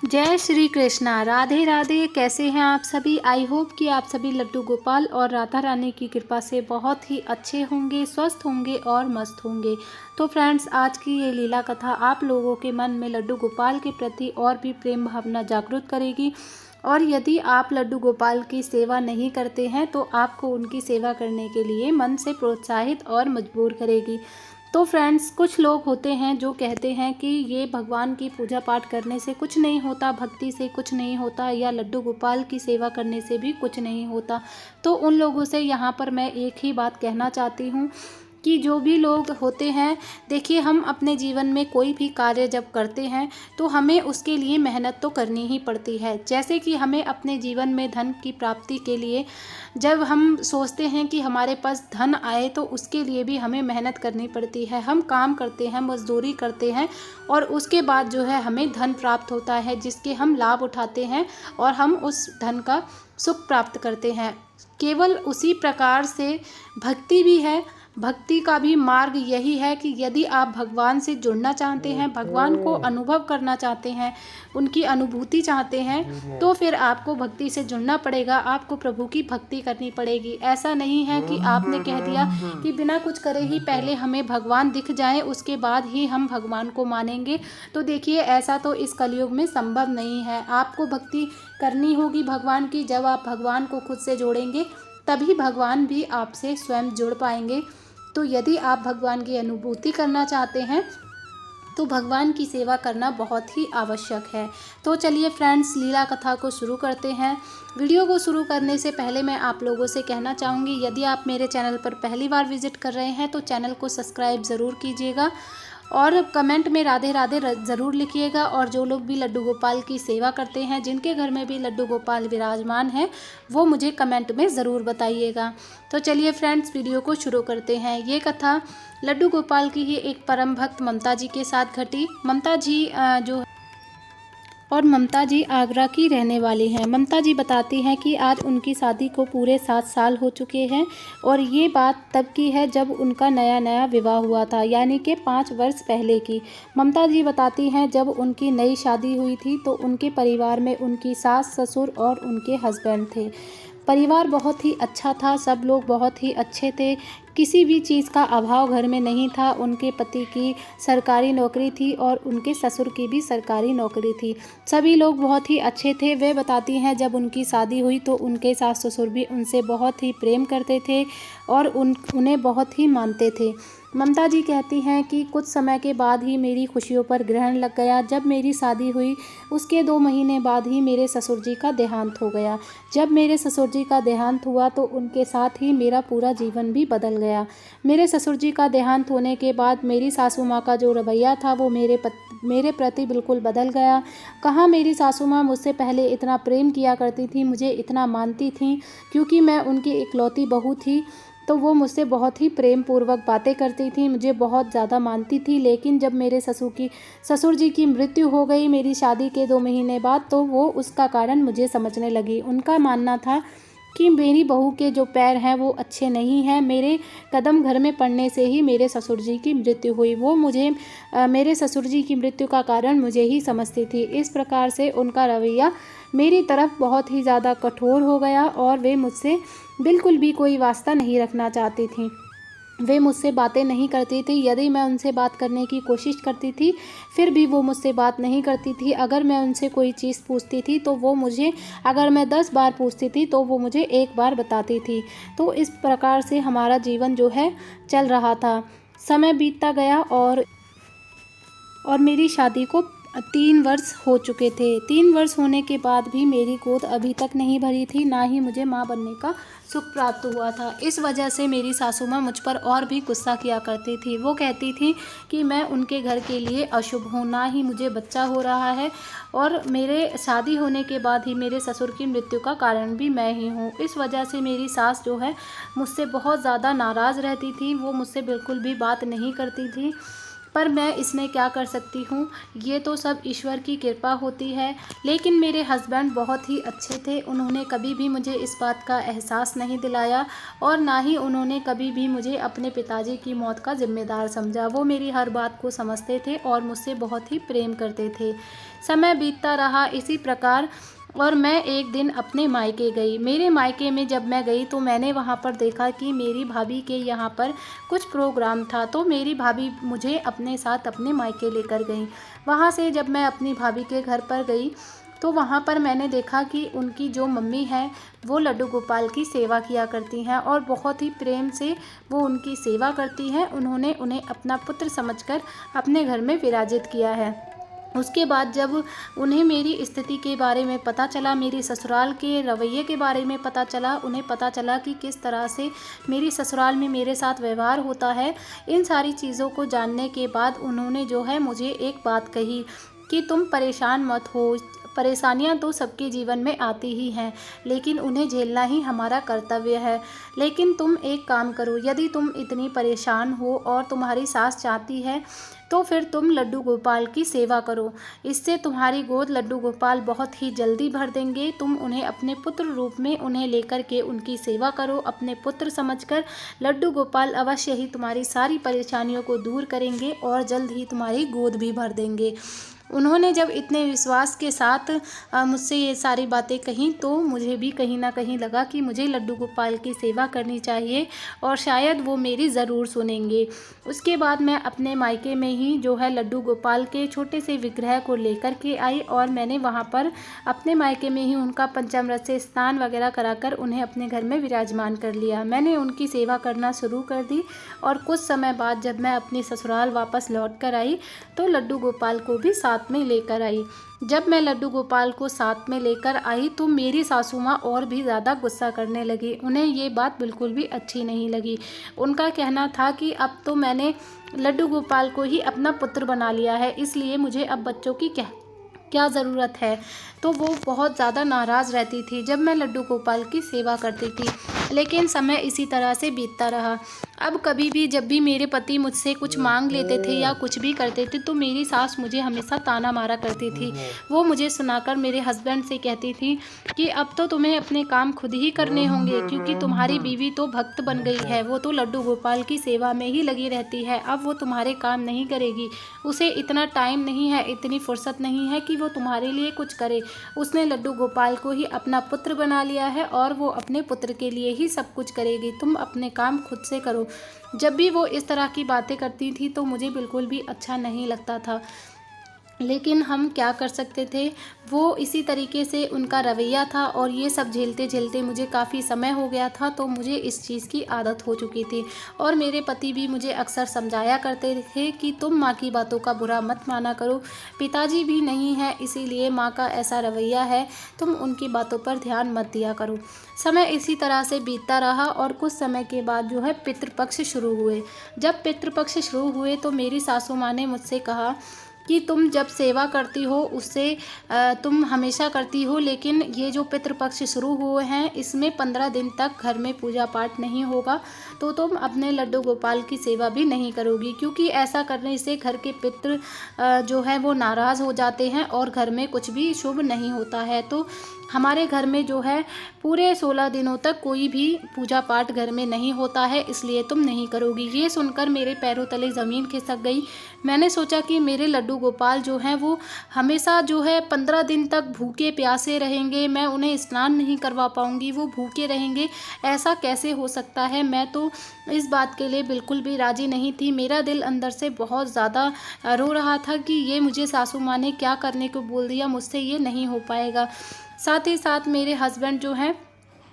जय श्री कृष्णा। राधे राधे। कैसे हैं आप सभी? आई होप कि आप सभी लड्डू गोपाल और राधा रानी की कृपा से बहुत ही अच्छे होंगे, स्वस्थ होंगे और मस्त होंगे। तो फ्रेंड्स, आज की ये लीला कथा आप लोगों के मन में लड्डू गोपाल के प्रति और भी प्रेम भावना जागृत करेगी। और यदि आप लड्डू गोपाल की सेवा नहीं करते हैं तो आपको उनकी सेवा करने के लिए मन से प्रोत्साहित और मजबूर करेगी। तो फ्रेंड्स, कुछ लोग होते हैं जो कहते हैं कि ये भगवान की पूजा पाठ करने से कुछ नहीं होता, भक्ति से कुछ नहीं होता, या लड्डू गोपाल की सेवा करने से भी कुछ नहीं होता। तो उन लोगों से यहाँ पर मैं एक ही बात कहना चाहती हूँ कि जो भी लोग होते हैं, देखिए, हम अपने जीवन में कोई भी कार्य जब करते हैं तो हमें उसके लिए मेहनत तो करनी ही पड़ती है। जैसे कि हमें अपने जीवन में धन की प्राप्ति के लिए जब हम सोचते हैं कि हमारे पास धन आए तो उसके लिए भी हमें मेहनत करनी पड़ती है। हम काम करते हैं, मजदूरी करते हैं और उसके बाद जो है हमें धन प्राप्त होता है, जिसके हम लाभ उठाते हैं और हम उस धन का सुख प्राप्त करते हैं। केवल उसी प्रकार से भक्ति भी है। भक्ति का भी मार्ग यही है कि यदि आप भगवान से जुड़ना चाहते हैं, भगवान को अनुभव करना चाहते हैं, उनकी अनुभूति चाहते हैं, तो फिर आपको भक्ति से जुड़ना पड़ेगा। आपको प्रभु की भक्ति करनी पड़ेगी। ऐसा नहीं है कि आपने कह दिया कि बिना कुछ करे ही पहले हमें भगवान दिख जाए, उसके बाद ही हम भगवान को मानेंगे। तो देखिए, ऐसा तो इस कलयुग में संभव नहीं है। आपको भक्ति करनी होगी भगवान की। जब आप भगवान को खुद से जोड़ेंगे तभी भगवान भी आपसे स्वयं जुड़ पाएंगे। तो यदि आप भगवान की अनुभूति करना चाहते हैं तो भगवान की सेवा करना बहुत ही आवश्यक है। तो चलिए फ्रेंड्स, लीला कथा को शुरू करते हैं। वीडियो को शुरू करने से पहले मैं आप लोगों से कहना चाहूँगी, यदि आप मेरे चैनल पर पहली बार विजिट कर रहे हैं तो चैनल को सब्सक्राइब ज़रूर कीजिएगा और कमेंट में राधे राधे ज़रूर लिखिएगा। और जो लोग भी लड्डू गोपाल की सेवा करते हैं, जिनके घर में भी लड्डू गोपाल विराजमान है, वो मुझे कमेंट में ज़रूर बताइएगा। तो चलिए फ्रेंड्स, वीडियो को शुरू करते हैं। ये कथा लड्डू गोपाल की ही एक परम भक्त ममता जी के साथ घटी। ममता जी आगरा की रहने वाली हैं। ममता जी बताती हैं कि आज उनकी शादी को पूरे 7 साल हो चुके हैं और ये बात तब की है जब उनका नया नया विवाह हुआ था, यानी कि 5 वर्ष पहले की। ममता जी बताती हैं जब उनकी नई शादी हुई थी तो उनके परिवार में उनकी सास, ससुर और उनके हस्बैंड थे। परिवार बहुत ही अच्छा था, सब लोग बहुत ही अच्छे थे, किसी भी चीज़ का अभाव घर में नहीं था। उनके पति की सरकारी नौकरी थी और उनके ससुर की भी सरकारी नौकरी थी। सभी लोग बहुत ही अच्छे थे। वे बताती हैं जब उनकी शादी हुई तो उनके सास ससुर भी उनसे बहुत ही प्रेम करते थे और उन्हें बहुत ही मानते थे। ममता जी कहती हैं कि कुछ समय के बाद ही मेरी खुशियों पर ग्रहण लग गया। जब मेरी शादी हुई उसके 2 महीने बाद ही मेरे ससुर जी का देहांत हो गया। जब मेरे ससुर जी का देहांत हुआ तो उनके साथ ही मेरा पूरा जीवन भी बदल गया। मेरे ससुर जी का देहांत होने के बाद मेरी सासू माँ का जो रवैया था वो मेरे प्रति बिल्कुल बदल गया। कहाँ मेरी सासू माँ मुझसे पहले इतना प्रेम किया करती थी, मुझे इतना मानती थी, क्योंकि मैं उनकी इकलौती बहू थी। तो वो मुझसे बहुत ही प्रेम पूर्वक बातें करती थी, मुझे बहुत ज़्यादा मानती थी। लेकिन जब मेरे ससुर जी की मृत्यु हो गई मेरी शादी के 2 महीने बाद, तो वो उसका कारण मुझे समझने लगी। उनका मानना था कि मेरी बहू के जो पैर हैं वो अच्छे नहीं हैं। मेरे कदम घर में पड़ने से ही मेरे ससुर जी की मृत्यु हुई। वो मेरे ससुर जी की मृत्यु का कारण मुझे ही समझती थी। इस प्रकार से उनका रवैया मेरी तरफ बहुत ही ज़्यादा कठोर हो गया और वे मुझसे बिल्कुल भी कोई वास्ता नहीं रखना चाहती थी। वे मुझसे बातें नहीं करती थी। यदि मैं उनसे बात करने की कोशिश करती थी फिर भी वो मुझसे बात नहीं करती थी। अगर मैं उनसे कोई चीज़ पूछती थी तो वो मुझे, अगर मैं 10 बार पूछती थी तो वो मुझे 1 बार बताती थी। तो इस प्रकार से हमारा जीवन जो है चल रहा था। समय बीतता गया और मेरी शादी को 3 वर्ष हो चुके थे। 3 वर्ष होने के बाद भी मेरी गोद अभी तक नहीं भरी थी, ना ही मुझे माँ बनने का सुख प्राप्त हुआ था। इस वजह से मेरी सासू माँ मुझ पर और भी गुस्सा किया करती थी। वो कहती थी कि मैं उनके घर के लिए अशुभ हूँ, ना ही मुझे बच्चा हो रहा है और मेरे शादी होने के बाद ही मेरे ससुर की मृत्यु का कारण भी मैं ही हूँ। इस वजह से मेरी सास जो है मुझसे बहुत ज़्यादा नाराज़ रहती थी। वो मुझसे बिल्कुल भी बात नहीं करती थी पर मैं इसमें क्या कर सकती हूँ, ये तो सब ईश्वर की कृपा होती है। लेकिन मेरे हस्बैंड बहुत ही अच्छे थे, उन्होंने कभी भी मुझे इस बात का एहसास नहीं दिलाया और ना ही उन्होंने कभी भी मुझे अपने पिताजी की मौत का ज़िम्मेदार समझा। वो मेरी हर बात को समझते थे और मुझसे बहुत ही प्रेम करते थे। समय बीतता रहा इसी प्रकार और मैं एक दिन अपने मायके गई। मेरे मायके में जब मैं गई तो मैंने वहाँ पर देखा कि मेरी भाभी के यहाँ पर कुछ प्रोग्राम था, तो मेरी भाभी मुझे अपने साथ अपने मायके लेकर गई। वहाँ से जब मैं अपनी भाभी के घर पर गई तो वहाँ पर मैंने देखा कि उनकी जो मम्मी है वो लड्डू गोपाल की सेवा किया करती हैं और बहुत ही प्रेम से वो उनकी सेवा करती हैं। उन्होंने उन्हें अपना पुत्र समझकर अपने घर में विराजित किया है। उसके बाद जब उन्हें मेरी स्थिति के बारे में पता चला, मेरी ससुराल के रवैये के बारे में पता चला, उन्हें पता चला कि किस तरह से मेरी ससुराल में मेरे साथ व्यवहार होता है, इन सारी चीज़ों को जानने के बाद उन्होंने जो है मुझे एक बात कही कि तुम परेशान मत हो, परेशानियां तो सबके जीवन में आती ही हैं, लेकिन उन्हें झेलना ही हमारा कर्तव्य है। लेकिन तुम एक काम करो, यदि तुम इतनी परेशान हो और तुम्हारी सास चाहती है तो फिर तुम लड्डू गोपाल की सेवा करो, इससे तुम्हारी गोद लड्डू गोपाल बहुत ही जल्दी भर देंगे। तुम उन्हें अपने पुत्र रूप में उन्हें लेकर के उनकी सेवा करो, अपने पुत्र समझकर लड्डू गोपाल अवश्य ही तुम्हारी सारी परेशानियों को दूर करेंगे और जल्द ही तुम्हारी गोद भी भर देंगे। उन्होंने जब इतने विश्वास के साथ मुझसे ये सारी बातें कहीं तो मुझे भी कहीं ना कहीं लगा कि मुझे लड्डू गोपाल की सेवा करनी चाहिए और शायद वो मेरी ज़रूर सुनेंगे। उसके बाद मैं अपने मायके में ही जो है लड्डू गोपाल के छोटे से विग्रह को लेकर के आई और मैंने वहाँ पर अपने मायके में ही उनका पंचामृत से स्नान वगैरह कराकर उन्हें अपने घर में विराजमान कर लिया। मैंने उनकी सेवा करना शुरू कर दी और कुछ समय बाद जब मैं अपनी ससुराल वापस लौट कर आई तो लड्डू गोपाल को भी साथ में लेकर आई। जब मैं लड्डू गोपाल को साथ में लेकर आई तो मेरी सासू माँ और भी ज़्यादा गुस्सा करने लगी। उन्हें ये बात बिल्कुल भी अच्छी नहीं लगी। उनका कहना था कि अब तो मैंने लड्डू गोपाल को ही अपना पुत्र बना लिया है, इसलिए मुझे अब बच्चों की क्या ज़रूरत है। तो वो बहुत ज़्यादा नाराज़ रहती थी जब मैं लड्डू गोपाल की सेवा करती थी। लेकिन समय इसी तरह से बीतता रहा। अब कभी भी जब भी मेरे पति मुझसे कुछ मांग लेते थे या कुछ भी करते थे तो मेरी सास मुझे हमेशा ताना मारा करती थी। वो मुझे सुनाकर मेरे हस्बैंड से कहती थी कि अब तो तुम्हें अपने काम खुद ही करने होंगे, क्योंकि तुम्हारी बीवी तो भक्त बन गई है, वो तो लड्डू गोपाल की सेवा में ही लगी रहती है, अब वो तुम्हारे काम नहीं करेगी। उसे इतना टाइम नहीं है, इतनी फुर्सत नहीं है कि वो तुम्हारे लिए कुछ करे। उसने लड्डू गोपाल को ही अपना पुत्र बना लिया है और वो अपने पुत्र के लिए ही सब कुछ करेगी। तुम अपने काम खुद से करो। जब भी वो इस तरह की बातें करती थी तो मुझे बिल्कुल भी अच्छा नहीं लगता था, लेकिन हम क्या कर सकते थे। वो इसी तरीके से उनका रवैया था और ये सब झेलते झेलते मुझे काफ़ी समय हो गया था, तो मुझे इस चीज़ की आदत हो चुकी थी। और मेरे पति भी मुझे अक्सर समझाया करते थे कि तुम माँ की बातों का बुरा मत माना करो, पिताजी भी नहीं है इसीलिए माँ का ऐसा रवैया है, तुम उनकी बातों पर ध्यान मत दिया करो। समय इसी तरह से बीतता रहा और कुछ समय के बाद जो है पितृपक्ष शुरू हुए। जब पितृपक्ष शुरू हुए तो मेरी सासू माँ ने मुझसे कहा कि तुम जब सेवा करती हो उससे तुम हमेशा करती हो, लेकिन ये जो पितृपक्ष शुरू हुए हैं इसमें 15 दिन तक घर में पूजा पाठ नहीं होगा, तो तुम अपने लड्डू गोपाल की सेवा भी नहीं करोगी, क्योंकि ऐसा करने से घर के पितृ जो है वो नाराज़ हो जाते हैं और घर में कुछ भी शुभ नहीं होता है। तो हमारे घर में जो है पूरे 16 दिनों तक कोई भी पूजा पाठ घर में नहीं होता है, इसलिए तुम नहीं करोगी। ये सुनकर मेरे पैरों तले ज़मीन खिसक गई। मैंने सोचा कि मेरे लड्डू गोपाल जो हैं वो हमेशा जो है 15 दिन तक भूखे प्यासे रहेंगे, मैं उन्हें स्नान नहीं करवा पाऊँगी, वो भूखे रहेंगे, ऐसा कैसे हो सकता है। मैं तो इस बात के लिए बिल्कुल भी राज़ी नहीं थी। मेरा दिल अंदर से बहुत ज़्यादा रो रहा था कि ये मुझे सासू माँ ने क्या करने को बोल दिया, मुझसे ये नहीं हो पाएगा। साथ ही साथ मेरे हस्बैंड जो हैं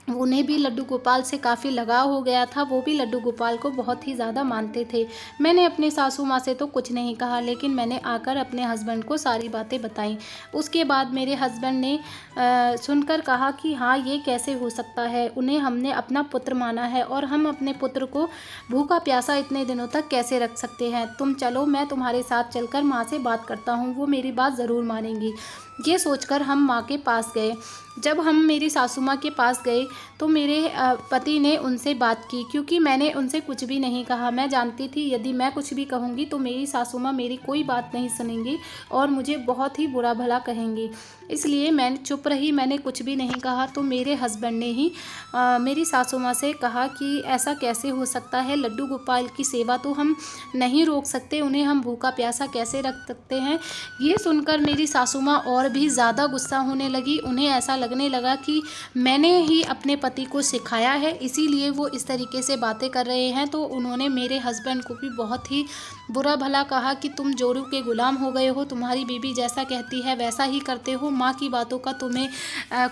उन्हें भी लड्डू गोपाल से काफ़ी लगाव हो गया था, वो भी लड्डू गोपाल को बहुत ही ज़्यादा मानते थे। मैंने अपनी सासू माँ से तो कुछ नहीं कहा, लेकिन मैंने आकर अपने हस्बैंड को सारी बातें बताई। उसके बाद मेरे हस्बैंड ने सुनकर कहा कि हाँ, ये कैसे हो सकता है, उन्हें हमने अपना पुत्र माना है और हम अपने पुत्र को भूखा प्यासा इतने दिनों तक कैसे रख सकते हैं। तुम चलो, मैं तुम्हारे साथ चलकर माँ से बात करता हूँ, वो मेरी बात ज़रूर मानेंगी। ये सोचकर हम माँ के पास गए। जब हम मेरी सासू माँ के पास गए तो मेरे पति ने उनसे बात की, क्योंकि मैंने उनसे कुछ भी नहीं कहा। मैं जानती थी यदि मैं कुछ भी कहूँगी तो मेरी सासू माँ मेरी कोई बात नहीं सुनेंगी और मुझे बहुत ही बुरा भला कहेंगी, इसलिए मैंने चुप रही, मैंने कुछ भी नहीं कहा। तो मेरे हस्बैंड ने ही मेरी सासू माँ से कहा कि ऐसा कैसे हो सकता है, लड्डू गोपाल की सेवा तो हम नहीं रोक सकते, उन्हें हम भूखा प्यासा कैसे रख सकते हैं। ये सुनकर मेरी सासू माँ और भी ज़्यादा गुस्सा होने लगी। उन्हें ऐसा लगने लगा कि मैंने ही अपने पति को सिखाया है, इसीलिए वो इस तरीके से बातें कर रहे हैं। तो उन्होंने मेरे हस्बैंड को भी बहुत ही बुरा भला कहा कि तुम जोरू के गुलाम हो गए हो, तुम्हारी बीवी जैसा कहती है वैसा ही करते हो, माँ की बातों का तुम्हें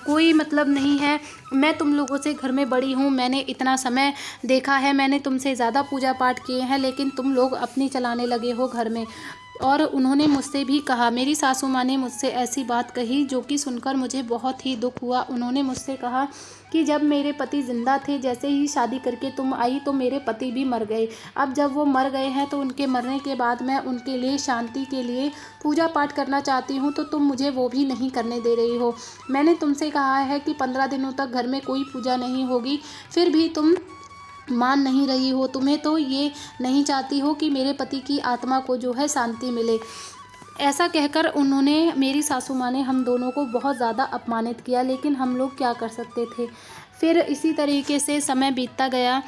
कोई मतलब नहीं है। मैं तुम लोगों से घर में बड़ी हूँ, मैंने इतना समय देखा है, मैंने तुमसे ज़्यादा पूजा पाठ किए हैं, लेकिन तुम लोग अपनी चलाने लगे हो घर में। और उन्होंने मुझसे भी कहा, मेरी सासू माँ ने मुझसे ऐसी बात कही जो कि सुनकर मुझे बहुत ही दुख हुआ। उन्होंने मुझसे कहा कि जब मेरे पति ज़िंदा थे, जैसे ही शादी करके तुम आई तो मेरे पति भी मर गए। अब जब वो मर गए हैं तो उनके मरने के बाद मैं उनके लिए शांति के लिए पूजा पाठ करना चाहती हूँ, तो तुम मुझे वो भी नहीं करने दे रही हो। मैंने तुमसे कहा है कि 15 दिनों तक घर में कोई पूजा नहीं होगी, फिर भी तुम मान नहीं रही हो। तुम्हें तो ये नहीं चाहती हो कि मेरे पति की आत्मा को जो है शांति मिले। ऐसा कहकर उन्होंने, मेरी सासू माँ ने हम दोनों को बहुत ज़्यादा अपमानित किया, लेकिन हम लोग क्या कर सकते थे। फिर इसी तरीके से समय बीतता गया,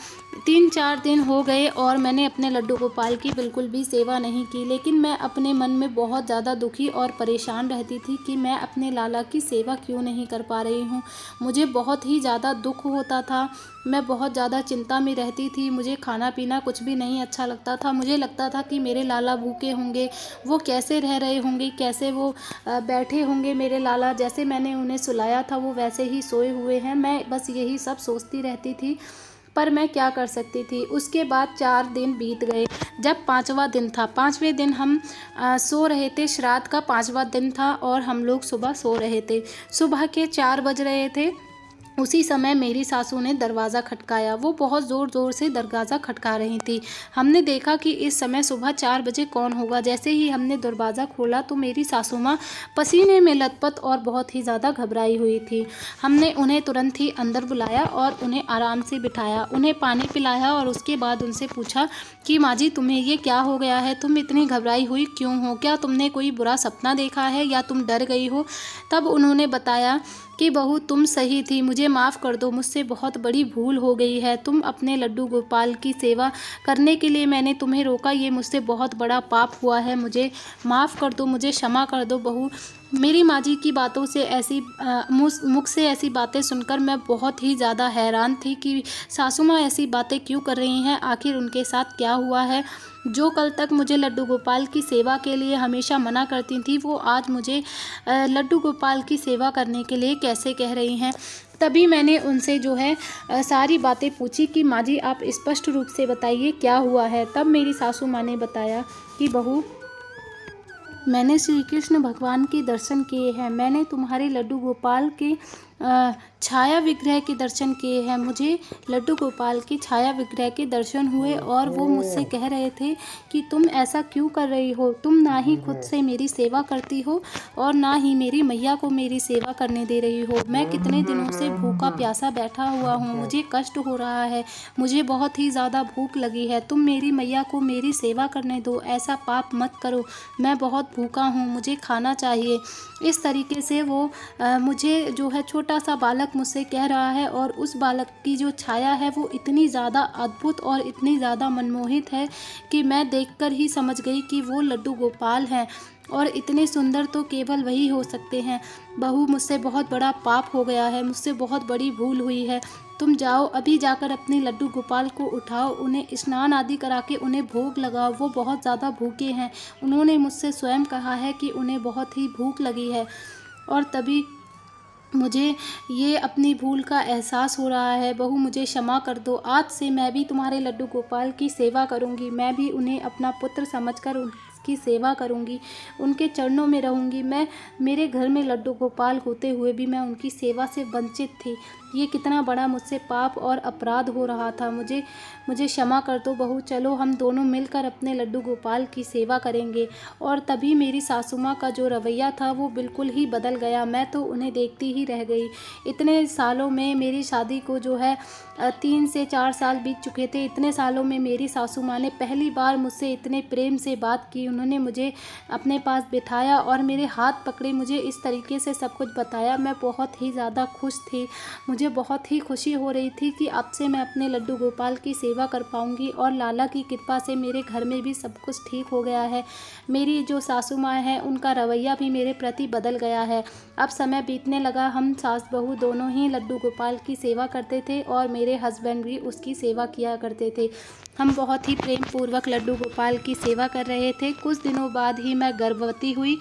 3-4 दिन हो गए और मैंने अपने लड्डू गोपाल की बिल्कुल भी सेवा नहीं की। लेकिन मैं अपने मन में बहुत ज़्यादा दुखी और परेशान रहती थी कि मैं अपने लाला की सेवा क्यों नहीं कर पा रही हूँ। मुझे बहुत ही ज़्यादा दुख होता था, मैं बहुत ज़्यादा चिंता में रहती थी। मुझे खाना पीना कुछ भी नहीं अच्छा लगता था। मुझे लगता था कि मेरे लाला भूखे होंगे, वो कैसे रह रहे होंगे, कैसे वो बैठे होंगे। मेरे लाला जैसे मैंने उन्हें सुलाया था वो वैसे ही सोए हुए हैं। मैं बस यही सब सोचती रहती थी, पर मैं क्या कर सकती थी। उसके बाद 4 दिन बीत गए। जब 5वां दिन था, 5वें दिन हम सो रहे थे, श्राद्ध का 5वां दिन था और हम लोग सुबह सो रहे थे। सुबह के 4 बज रहे थे, उसी समय मेरी सासू ने दरवाज़ा खटकाया। वो बहुत ज़ोर ज़ोर से दरवाज़ा खटका रही थी। हमने देखा कि इस समय सुबह 4 बजे कौन होगा। जैसे ही हमने दरवाज़ा खोला तो मेरी सासू माँ पसीने में लथपथ और बहुत ही ज़्यादा घबराई हुई थी। हमने उन्हें तुरंत ही अंदर बुलाया और उन्हें आराम से बिठाया, उन्हें पानी पिलाया और उसके बाद उनसे पूछा कि माँ जी तुम्हें ये क्या हो गया है, तुम इतनी घबराई हुई क्यों हो, क्या तुमने कोई बुरा सपना देखा है या तुम डर गई हो। तब उन्होंने बताया कि बहू तुम सही थी, मुझे माफ़ कर दो, मुझसे बहुत बड़ी भूल हो गई है। तुम अपने लड्डू गोपाल की सेवा करने के लिए मैंने तुम्हें रोका, ये मुझसे बहुत बड़ा पाप हुआ है, मुझे माफ़ कर दो, मुझे क्षमा कर दो बहू। मेरी माँ जी की बातों से ऐसी मुख से ऐसी बातें सुनकर मैं बहुत ही ज़्यादा हैरान थी कि सासू माँ ऐसी बातें क्यों कर रही हैं, आखिर उनके साथ क्या हुआ है। जो कल तक मुझे लड्डू गोपाल की सेवा के लिए हमेशा मना करती थी, वो आज मुझे लड्डू गोपाल की सेवा करने के लिए कैसे कह रही हैं। तभी मैंने उनसे जो है सारी बातें पूछी कि माँ जी आप स्पष्ट रूप से बताइए क्या हुआ है। तब मेरी सासू माँ ने बताया कि बहू मैंने श्री कृष्ण भगवान के दर्शन किए हैं, मैंने तुम्हारे लड्डू गोपाल के छाया विग्रह के दर्शन किए हैं। मुझे लड्डू गोपाल की छाया विग्रह के दर्शन हुए और वो मुझसे कह रहे थे कि तुम ऐसा क्यों कर रही हो, तुम ना ही खुद से मेरी सेवा करती हो और ना ही मेरी मैया को मेरी सेवा करने दे रही हो। मैं कितने दिनों से भूखा प्यासा बैठा हुआ हूँ, मुझे कष्ट हो रहा है, मुझे बहुत ही ज़्यादा भूख लगी है, तुम मेरी मैया को मेरी सेवा करने दो, ऐसा पाप मत करो, मैं बहुत भूखा हूँ, मुझे खाना चाहिए। इस तरीके से वो मुझे जो है छोटा सा बालक मुझसे कह रहा है और उस बालक की जो छाया है वो इतनी ज़्यादा अद्भुत और इतनी ज़्यादा मनमोहित है कि मैं देखकर ही समझ गई कि वो लड्डू गोपाल हैं और इतने सुंदर तो केवल वही हो सकते हैं। बहू मुझसे बहुत बड़ा पाप हो गया है, मुझसे बहुत बड़ी भूल हुई है, तुम जाओ अभी जाकर अपने लड्डू गोपाल को उठाओ, उन्हें स्नान आदि करा के उन्हें भोग लगाओ, वो बहुत ज़्यादा भूखे हैं। उन्होंने मुझसे स्वयं कहा है कि उन्हें बहुत ही भूख लगी है। और तभी मुझे ये अपनी भूल का एहसास हो रहा है। बहू मुझे क्षमा कर दो, आज से मैं भी तुम्हारे लड्डू गोपाल की सेवा करूँगी, मैं भी उन्हें अपना पुत्र समझकर उसकी सेवा करूँगी, उनके चरणों में रहूँगी। मैं मेरे घर में लड्डू गोपाल होते हुए भी मैं उनकी सेवा से वंचित थी, ये कितना बड़ा मुझसे पाप और अपराध हो रहा था। मुझे मुझे क्षमा कर दो बहू, चलो हम दोनों मिलकर अपने लड्डू गोपाल की सेवा करेंगे। और तभी मेरी सासू माँ का जो रवैया था वो बिल्कुल ही बदल गया। मैं तो उन्हें देखती ही रह गई। इतने सालों में मेरी शादी को जो है 3 से 4 साल बीत चुके थे। इतने सालों में मेरी सासू माँ ने पहली बार मुझसे इतने प्रेम से बात की। उन्होंने मुझे अपने पास बिठाया और मेरे हाथ पकड़े, मुझे इस तरीके से सब कुछ बताया। मैं बहुत ही ज़्यादा खुश थी। मुझे बहुत ही खुशी हो रही थी कि अब से मैं अपने लड्डू गोपाल की सेवा कर पाऊंगी। और लाला की कृपा से मेरे घर में भी सब कुछ ठीक हो गया है। मेरी जो सासू माँ है उनका रवैया भी मेरे प्रति बदल गया है। अब समय बीतने लगा, हम सास बहू दोनों ही लड्डू गोपाल की सेवा करते थे और मेरे हस्बैंड भी उसकी सेवा किया करते थे। हम बहुत ही प्रेम पूर्वक लड्डू गोपाल की सेवा कर रहे थे। कुछ दिनों बाद ही मैं गर्भवती हुई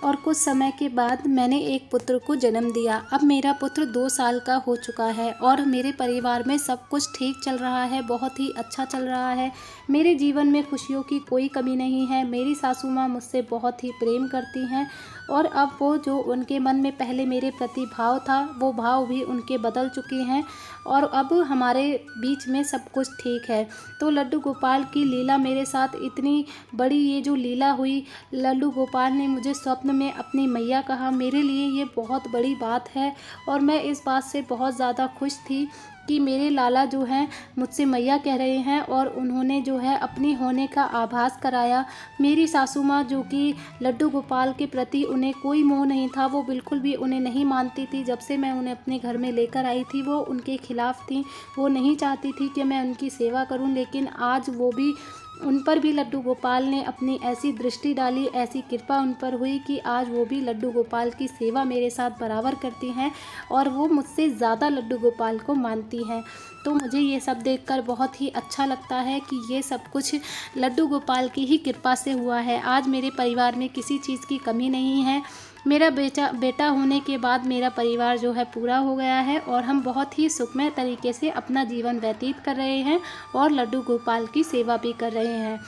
और कुछ समय के बाद मैंने एक पुत्र को जन्म दिया। अब मेरा पुत्र 2 साल का हो चुका है और मेरे परिवार में सब कुछ ठीक चल रहा है, बहुत ही अच्छा चल रहा है। मेरे जीवन में खुशियों की कोई कमी नहीं है। मेरी सासू माँ मुझसे बहुत ही प्रेम करती हैं और अब वो जो उनके मन में पहले मेरे प्रति भाव था वो भाव भी उनके बदल चुके हैं और अब हमारे बीच में सब कुछ ठीक है। तो लड्डू गोपाल की लीला मेरे साथ इतनी बड़ी, ये जो लीला हुई, लड्डू गोपाल ने मुझे स्वप्न में अपनी मैया कहा, मेरे लिए ये बहुत बड़ी बात है। और मैं इस बात से बहुत ज़्यादा खुश थी कि मेरे लाला जो हैं मुझसे मैया कह रहे हैं और उन्होंने जो है अपनी होने का आभास कराया। मेरी सासू माँ जो कि लड्डू गोपाल के प्रति उन्हें कोई मोह नहीं था, वो बिल्कुल भी उन्हें नहीं मानती थी। जब से मैं उन्हें अपने घर में लेकर आई थी वो उनके खिलाफ़ थी, वो नहीं चाहती थी कि मैं उनकी सेवा करूं। लेकिन आज वो भी, उन पर भी लड्डू गोपाल ने अपनी ऐसी दृष्टि डाली, ऐसी कृपा उन पर हुई कि आज वो भी लड्डू गोपाल की सेवा मेरे साथ बराबर करती हैं और वो मुझसे ज़्यादा लड्डू गोपाल को मानती हैं। तो मुझे ये सब देखकर बहुत ही अच्छा लगता है कि ये सब कुछ लड्डू गोपाल की ही कृपा से हुआ है। आज मेरे परिवार में किसी चीज़ की कमी नहीं है। मेरा बेटा होने के बाद मेरा परिवार जो है पूरा हो गया है और हम बहुत ही सुखमय तरीके से अपना जीवन व्यतीत कर रहे हैं और लड्डू गोपाल की सेवा भी कर रहे हैं।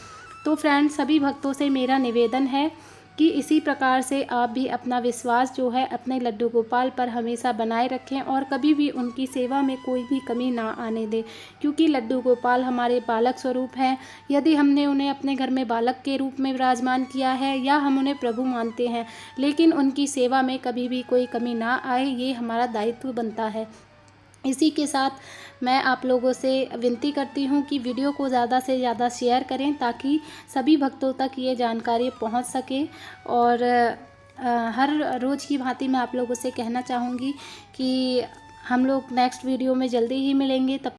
तो फ्रेंड्स, सभी भक्तों से मेरा निवेदन है कि इसी प्रकार से आप भी अपना विश्वास जो है अपने लड्डू गोपाल पर हमेशा बनाए रखें और कभी भी उनकी सेवा में कोई भी कमी ना आने दें, क्योंकि लड्डू गोपाल हमारे बालक स्वरूप हैं। यदि हमने उन्हें अपने घर में बालक के रूप में विराजमान किया है या हम उन्हें प्रभु मानते हैं, लेकिन उनकी सेवा में कभी भी कोई कमी ना आए, ये हमारा दायित्व बनता है। इसी के साथ मैं आप लोगों से विनती करती हूँ कि वीडियो को ज़्यादा से ज़्यादा शेयर करें ताकि सभी भक्तों तक ये जानकारी पहुँच सके। और हर रोज़ की भांति मैं आप लोगों से कहना चाहूँगी कि हम लोग नेक्स्ट वीडियो में जल्दी ही मिलेंगे। तब